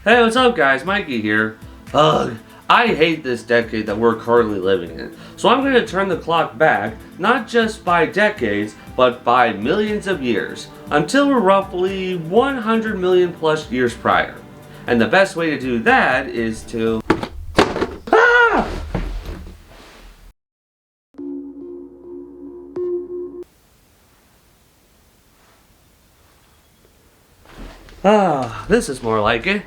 Hey, what's up guys? Mikey here. Ugh, I hate this decade that we're currently living in. So I'm going to turn the clock back, not just by decades, but by millions of years, until we're roughly 100 million plus years prior. And the best way to do that is to... This is more like it.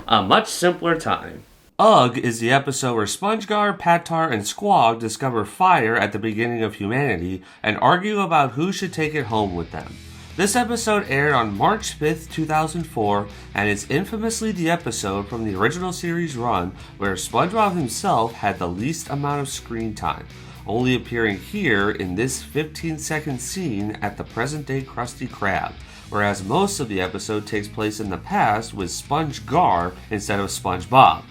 A much simpler time. Ugh is the episode where SpongeGar, Patar, and Squog discover fire at the beginning of humanity and argue about who should take it home with them. This episode aired on March 5th, 2004, and is infamously the episode from the original series run where SpongeBob himself had the least amount of screen time, only appearing here in this 15-second scene at the present-day Krusty Krab, whereas most of the episode takes place in the past with SpongeGar instead of SpongeBob.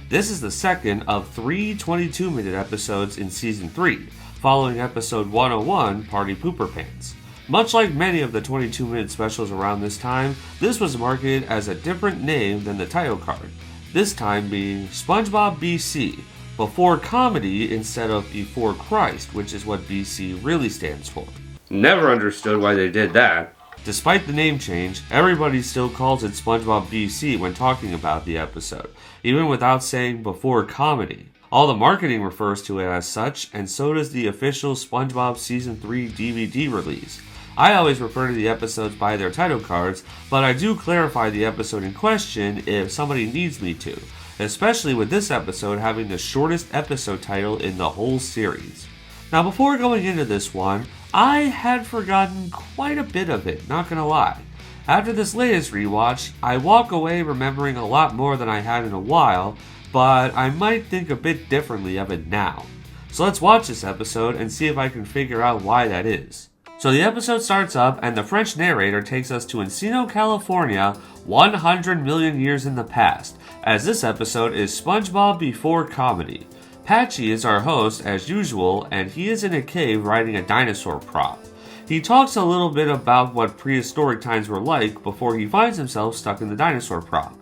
This is the second of 3 22-minute episodes in Season 3, following episode 101, Party Pooper Pants. Much like many of the 22-minute specials around this time, this was marketed as a different name than the title card, this time being SpongeBobB B.C, before comedy instead of before Christ, which is what BC really stands for. Never understood why they did that. Despite the name change, everybody still calls it SpongeBobB B.C. when talking about the episode, even without saying before comedy. All the marketing refers to it as such, and so does the official SpongeBob Season 3 DVD release. I always refer to the episodes by their title cards, but I do clarify the episode in question if somebody needs me to, especially with this episode having the shortest episode title in the whole series. Now before going into this one, I had forgotten quite a bit of it, not gonna lie. After this latest rewatch, I walk away remembering a lot more than I had in a while, but I might think a bit differently of it now. So let's watch this episode and see if I can figure out why that is. So the episode starts up and the French narrator takes us to Encino, California, 100 million years in the past, as this episode is SpongeBob before comedy. Patchy is our host as usual, and he is in a cave riding a dinosaur prop. He talks a little bit about what prehistoric times were like before he finds himself stuck in the dinosaur prop.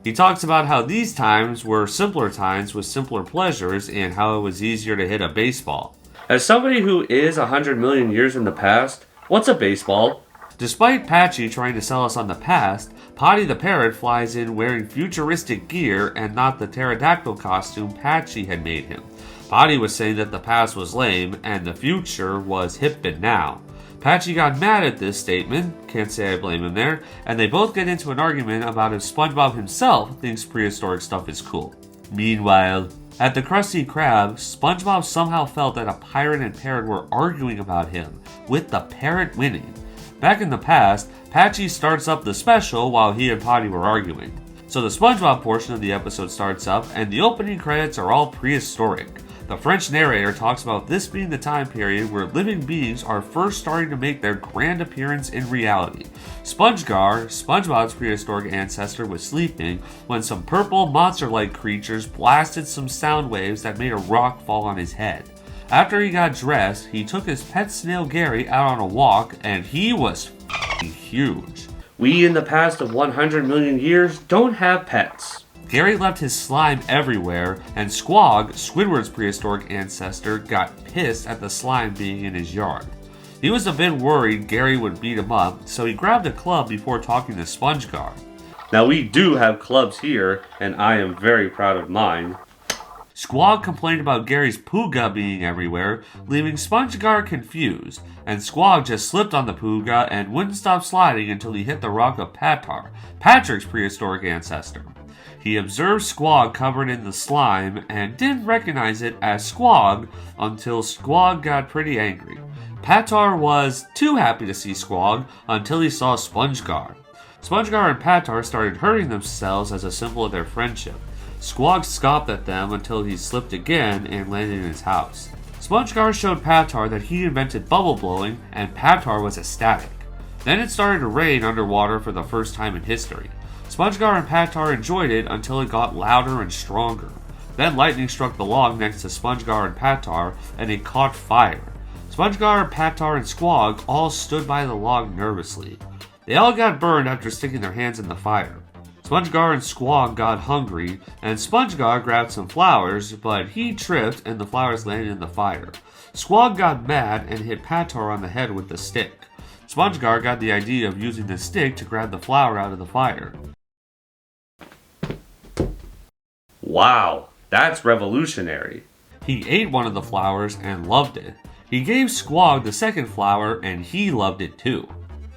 He talks about how these times were simpler times with simpler pleasures and how it was easier to hit a baseball. As somebody who is 100 million years in the past, what's a baseball? Despite Patchy trying to sell us on the past, Potty the Parrot flies in wearing futuristic gear and not the pterodactyl costume Patchy had made him. Potty was saying that the past was lame and the future was hip and now. Patchy got mad at this statement, can't say I blame him there, and they both get into an argument about if SpongeBob himself thinks prehistoric stuff is cool. Meanwhile, at the Krusty Krab, SpongeBob somehow felt that a pirate and parrot were arguing about him, with the parrot winning. Back in the past, Patchy starts up the special while he and Potty were arguing. So the SpongeBob portion of the episode starts up and the opening credits are all prehistoric. The French narrator talks about this being the time period where living beings are first starting to make their grand appearance in reality. SpongeGar, SpongeBob's prehistoric ancestor, was sleeping when some purple monster-like creatures blasted some sound waves that made a rock fall on his head. After he got dressed, he took his pet snail Gary out on a walk, and he was f***ing huge. We in the past of 100 million years don't have pets. Gary left his slime everywhere, and Squog, Squidward's prehistoric ancestor, got pissed at the slime being in his yard. He was a bit worried Gary would beat him up, so he grabbed a club before talking to SpongeGar. Now we do have clubs here, and I am very proud of mine. Squog complained about Gary's Pooga being everywhere, leaving SpongeGar confused, and Squog just slipped on the Pooga and wouldn't stop sliding until he hit the rock of Patar, Patrick's prehistoric ancestor. He observed Squog covered in the slime and didn't recognize it as Squog until Squog got pretty angry. Patar was too happy to see Squog until he saw SpongeGar. SpongeGar and Patar started hurting themselves as a symbol of their friendship. Squog scoffed at them until he slipped again and landed in his house. SpongeGar showed Patar that he invented bubble blowing, and Patar was ecstatic. Then it started to rain underwater for the first time in history. SpongeGar and Patar enjoyed it until it got louder and stronger. Then lightning struck the log next to SpongeGar and Patar, and it caught fire. SpongeGar, Patar, and Squog all stood by the log nervously. They all got burned after sticking their hands in the fire. SpongeGar and Squog got hungry, and SpongeGar grabbed some flowers, but he tripped and the flowers landed in the fire. Squog got mad and hit Patar on the head with the stick. SpongeGar got the idea of using the stick to grab the flower out of the fire. Wow, that's revolutionary. He ate one of the flowers and loved it. He gave Squog the second flower and he loved it too.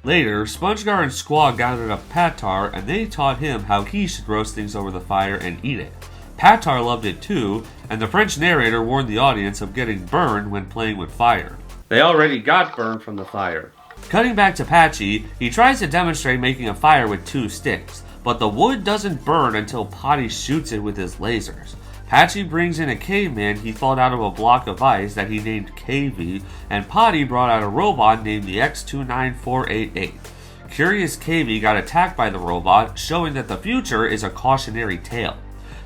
Later, SpongeGar and Squog gathered up Patar and they taught him how he should roast things over the fire and eat it. Patar loved it too, and the French narrator warned the audience of getting burned when playing with fire. They already got burned from the fire. Cutting back to Patchy, he tries to demonstrate making a fire with 2 sticks, but the wood doesn't burn until Potty shoots it with his lasers. Patchy brings in a caveman he thought out of a block of ice that he named KV, and Potty brought out a robot named the X29488. Curious KV got attacked by the robot, showing that the future is a cautionary tale.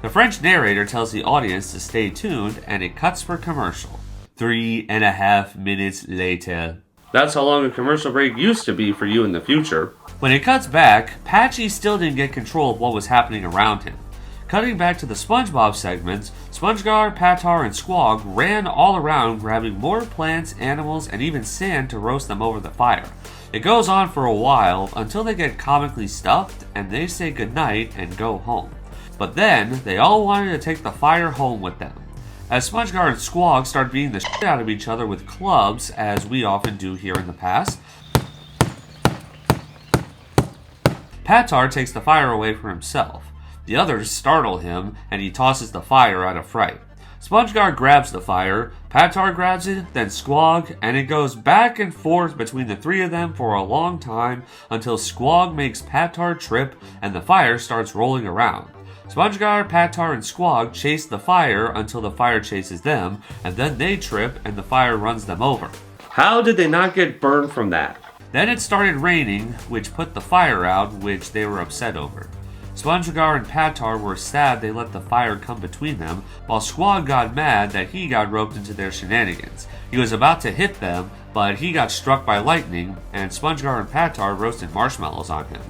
The French narrator tells the audience to stay tuned, and it cuts for commercial. 3.5 minutes later. That's how long a commercial break used to be for you in the future. When it cuts back, Patchy still didn't get control of what was happening around him. Cutting back to the SpongeBob segments, SpongeGar, Patar, and Squog ran all around grabbing more plants, animals, and even sand to roast them over the fire. It goes on for a while until they get comically stuffed and they say goodnight and go home. But then, they all wanted to take the fire home with them. As SpongeGar and Squog start beating the shit out of each other with clubs, as we often do here in the past, Patar takes the fire away for himself. The others startle him, and he tosses the fire out of fright. SpongeGar grabs the fire, Patar grabs it, then Squog, and it goes back and forth between the 3 of them for a long time until Squog makes Patar trip and the fire starts rolling around. SpongeGar, Patar, and Squog chase the fire until the fire chases them, and then they trip and the fire runs them over. How did they not get burned from that? Then it started raining, which put the fire out, which they were upset over. SpongeGar and Patar were sad they let the fire come between them, while Squog got mad that he got roped into their shenanigans. He was about to hit them, but he got struck by lightning, and SpongeGar and Patar roasted marshmallows on him.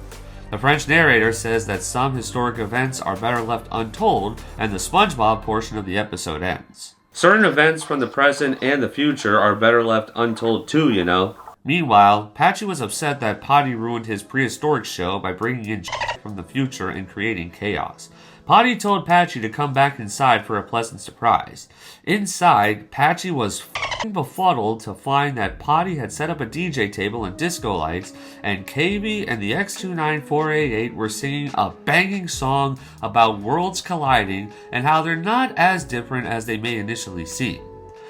The French narrator says that some historic events are better left untold, and the SpongeBob portion of the episode ends. Certain events from the present and the future are better left untold too, you know. Meanwhile, Patchy was upset that Potty ruined his prehistoric show by bringing in shit from the future and creating chaos. Potty told Patchy to come back inside for a pleasant surprise. Inside, Patchy was f***ing befuddled to find that Potty had set up a DJ table and disco lights, and KV and the X29488 were singing a banging song about worlds colliding and how they're not as different as they may initially seem.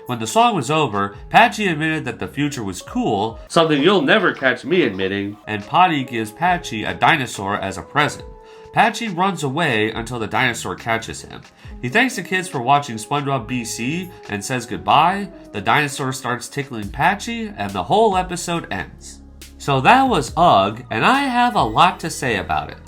When the song was over, Patchy admitted that the future was cool, something you'll never catch me admitting, and Potty gives Patchy a dinosaur as a present. Patchy runs away until the dinosaur catches him. He thanks the kids for watching SpongeBob B.C. and says goodbye, the dinosaur starts tickling Patchy, and the whole episode ends. So that was UGG, and I have a lot to say about it.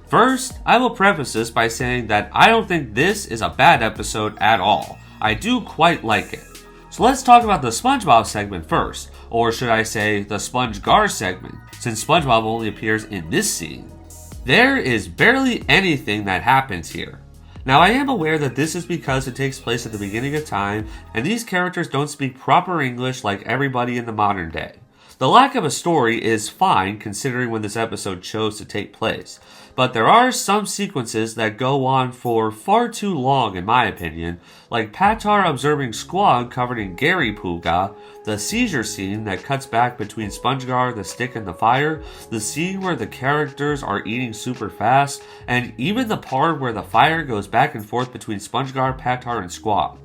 First, I will preface this by saying that I don't think this is a bad episode at all. I do quite like it. So let's talk about the SpongeBob segment first, or should I say the SpongeGar segment, since SpongeBob only appears in this scene. There is barely anything that happens here. Now I am aware that this is because it takes place at the beginning of time, and these characters don't speak proper English like everybody in the modern day. The lack of a story is fine considering when this episode chose to take place, but there are some sequences that go on for far too long in my opinion, like Patar observing Squog covered in Gary Pooga, the seizure scene that cuts back between SpongeGar, the stick, and the fire, the scene where the characters are eating super fast, and even the part where the fire goes back and forth between SpongeGar, Patar, and Squog.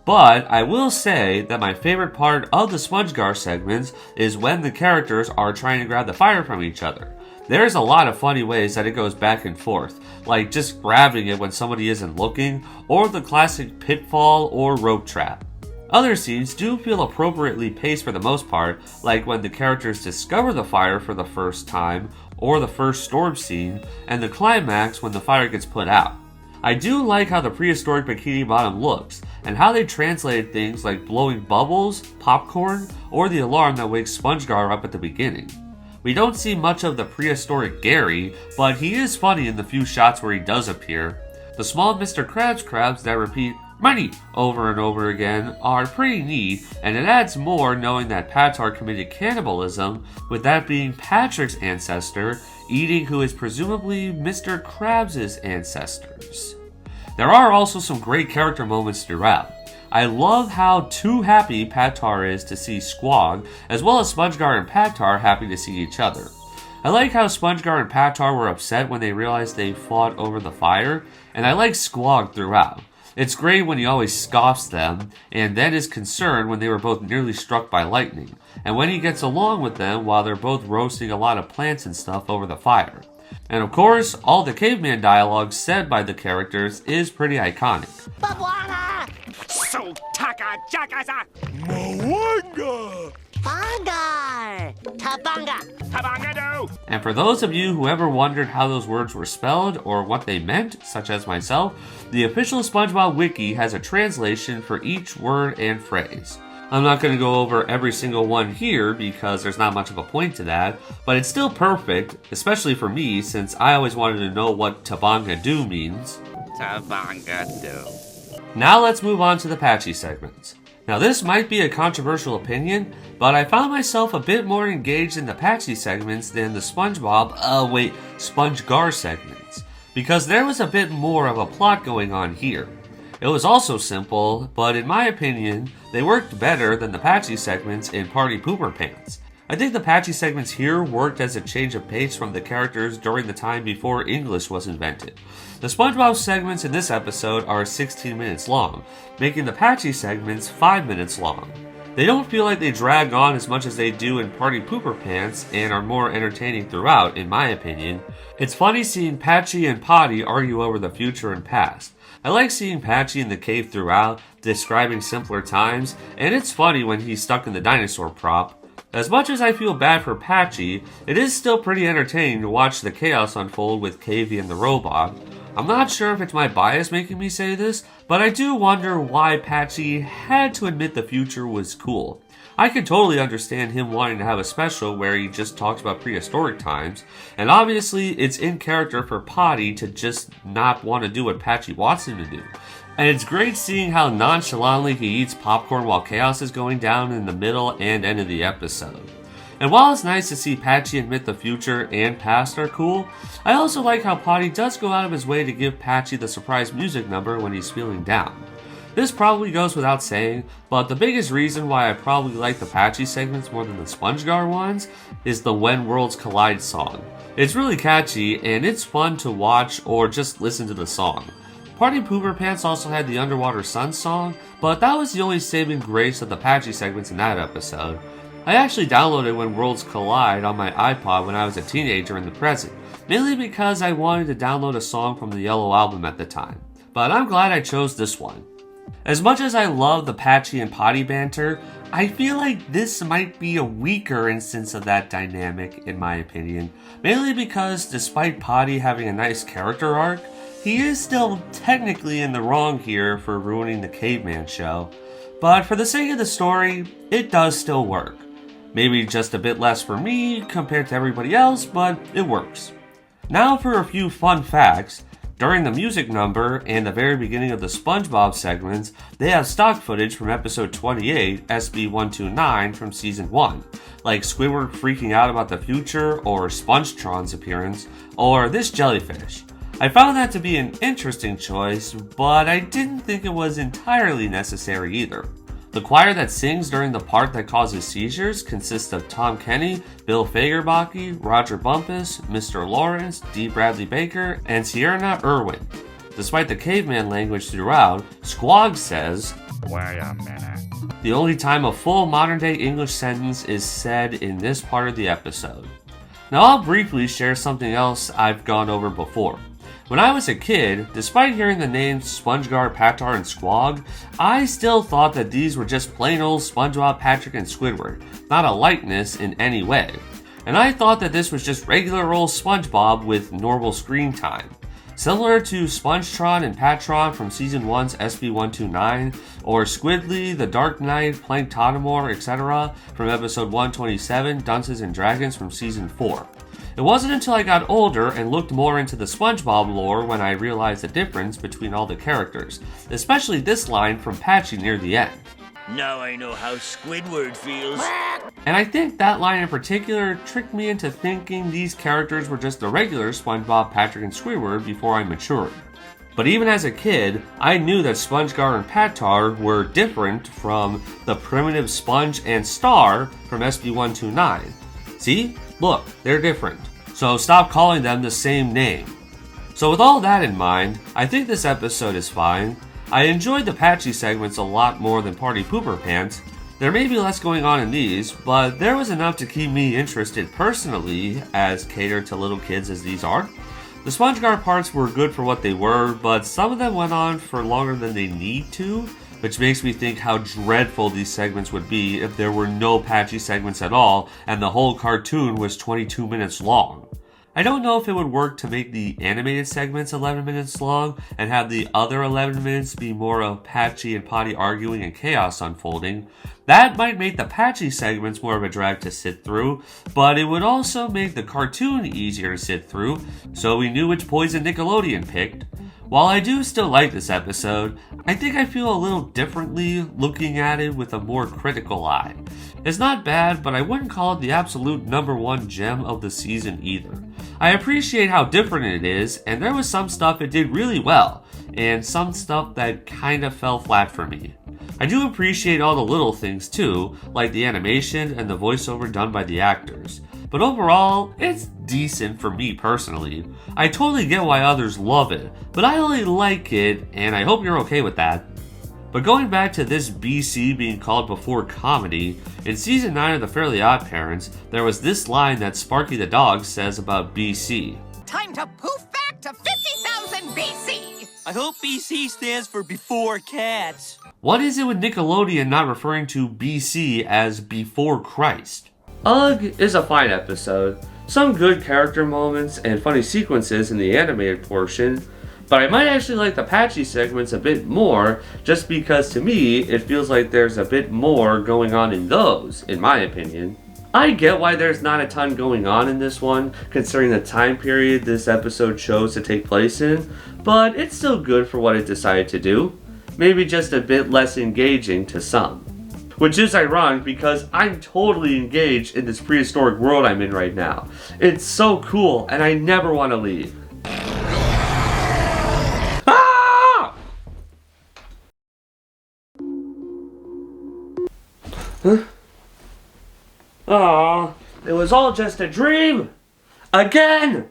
But I will say that my favorite part of the SpongeGar segments is when the characters are trying to grab the fire from each other. There's a lot of funny ways that it goes back and forth, like just grabbing it when somebody isn't looking, or the classic pitfall or rope trap. Other scenes do feel appropriately paced for the most part, like when the characters discover the fire for the first time, or the first storm scene, and the climax when the fire gets put out. I do like how the prehistoric Bikini Bottom looks, and how they translated things like blowing bubbles, popcorn, or the alarm that wakes SpongeGar up at the beginning. We don't see much of the prehistoric Gary, but he is funny in the few shots where he does appear. The small Mr. Krabs crabs that repeat money over and over again are pretty neat, and it adds more knowing that Patar committed cannibalism, with that being Patrick's ancestor eating who is presumably Mr. Krabs' ancestors. There are also some great character moments throughout. I love how too happy Patar is to see Squog, as well as SpongeGar and Patar happy to see each other. I like how SpongeGar and Patar were upset when they realized they fought over the fire, and I like Squog throughout. It's great when he always scoffs them, and then is concerned when they were both nearly struck by lightning, and when he gets along with them while they're both roasting a lot of plants and stuff over the fire. And of course, all the caveman dialogue said by the characters is pretty iconic. So taka jakaza Mwanga Bangar Tabanga Tabangado. And for those of you who ever wondered how those words were spelled or what they meant, such as myself, the official SpongeBob Wiki has a translation for each word and phrase. I'm not going to go over every single one here because there's not much of a point to that, but it's still perfect, especially for me since I always wanted to know what Tabangado means. Tabangado. Now let's move on to the Patchy segments. Now this might be a controversial opinion, but I found myself a bit more engaged in the Patchy segments than the SpongeGar segments, because there was a bit more of a plot going on here. It was also simple, but in my opinion, they worked better than the Patchy segments in Party Pooper Pants. I think the Patchy segments here worked as a change of pace from the characters during the time before English was invented. The SpongeBob segments in this episode are 16 minutes long, making the Patchy segments 5 minutes long. They don't feel like they drag on as much as they do in Party Pooper Pants and are more entertaining throughout, in my opinion. It's funny seeing Patchy and Potty argue over the future and past. I like seeing Patchy in the cave throughout, describing simpler times, and it's funny when he's stuck in the dinosaur prop. As much as I feel bad for Patchy, it is still pretty entertaining to watch the chaos unfold with Cavey and the robot. I'm not sure if it's my bias making me say this, but I do wonder why Patchy had to admit the future was cool. I can totally understand him wanting to have a special where he just talks about prehistoric times, and obviously it's in character for Potty to just not want to do what Patchy wants him to do. And it's great seeing how nonchalantly he eats popcorn while chaos is going down in the middle and end of the episode. And while it's nice to see Patchy admit the future and past are cool, I also like how Potty does go out of his way to give Patchy the surprise music number when he's feeling down. This probably goes without saying, but the biggest reason why I probably like the Patchy segments more than the SpongeGar ones is the When Worlds Collide song. It's really catchy and it's fun to watch or just listen to the song. Party Pooper Pants also had the Underwater Sun song, but that was the only saving grace of the Patchy segments in that episode. I actually downloaded When Worlds Collide on my iPod when I was a teenager in the present, mainly because I wanted to download a song from the Yellow Album at the time, but I'm glad I chose this one. As much as I love the Patchy and Potty banter, I feel like this might be a weaker instance of that dynamic in my opinion, mainly because despite Potty having a nice character arc, he is still technically in the wrong here for ruining the Caveman show, but for the sake of the story, it does still work. Maybe just a bit less for me compared to everybody else, but it works. Now for a few fun facts. During the music number and the very beginning of the SpongeBob segments, they have stock footage from episode 28, SB129 from season 1, like Squidward freaking out about the future, or Spongetron's appearance, or this jellyfish. I found that to be an interesting choice, but I didn't think it was entirely necessary either. The choir that sings during the part that causes seizures consists of Tom Kenny, Bill Fagerbakke, Roger Bumpus, Mr. Lawrence, D. Bradley Baker, and Sierra Irwin. Despite the caveman language throughout, Squog says, "Wait a minute." The only time a full modern-day English sentence is said in this part of the episode. Now I'll briefly share something else I've gone over before. When I was a kid, despite hearing the names SpongeGar, Patar, and Squog, I still thought that these were just plain old SpongeBob, Patrick, and Squidward, not a likeness in any way. And I thought that this was just regular old SpongeBob with normal screen time. Similar to Spongetron and Patron from Season 1's SB129, or Squidly, the Dark Knight, Planktonomor, etc. from Episode 127, Dunces and Dragons from Season 4. It wasn't until I got older and looked more into the SpongeBob lore when I realized the difference between all the characters, especially this line from Patchy near the end. Now I know how Squidward feels. And I think that line in particular tricked me into thinking these characters were just the regular SpongeBob, Patrick, and Squidward before I matured. But even as a kid, I knew that SpongeGar and Patar were different from the primitive Sponge and Star from SB129. See? Look, they're different. So stop calling them the same name. So with all that in mind, I think this episode is fine. I enjoyed the Patchy segments a lot more than Party Pooper Pants. There may be less going on in these, but there was enough to keep me interested personally, as catered to little kids as these are. The SpongeGar parts were good for what they were, but some of them went on for longer than they need to, which makes me think how dreadful these segments would be if there were no Patchy segments at all and the whole cartoon was 22 minutes long. I don't know if it would work to make the animated segments 11 minutes long and have the other 11 minutes be more of Patchy and Potty arguing and chaos unfolding. That might make the Patchy segments more of a drag to sit through, but it would also make the cartoon easier to sit through, so we knew which poison Nickelodeon picked. While I do still like this episode, I think I feel a little differently looking at it with a more critical eye. It's not bad, but I wouldn't call it the absolute #1 gem of the season either. I appreciate how different it is, and there was some stuff it did really well, and some stuff that kinda fell flat for me. I do appreciate all the little things too, like the animation and the voiceover done by the actors. But overall, it's decent for me personally. I totally get why others love it, but I only like it, and I hope you're okay with that. But going back to this BC being called before comedy, in Season 9 of The Fairly OddParents, there was this line that Sparky the dog says about BC. Time to poof back to 50,000 BC! I hope BC stands for Before Cats. What is it with Nickelodeon not referring to BC as Before Christ? Ugh is a fine episode. Some good character moments and funny sequences in the animated portion, but I might actually like the Patchy segments a bit more just because to me it feels like there's a bit more going on in those, in my opinion. I get why there's not a ton going on in this one, considering the time period this episode chose to take place in, but it's still good for what it decided to do. Maybe just a bit less engaging to some. Which is ironic because I'm totally engaged in this prehistoric world I'm in right now. It's so cool and I never want to leave. Ah! Huh? Aw, it was all just a dream! Again!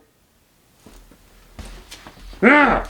Ah!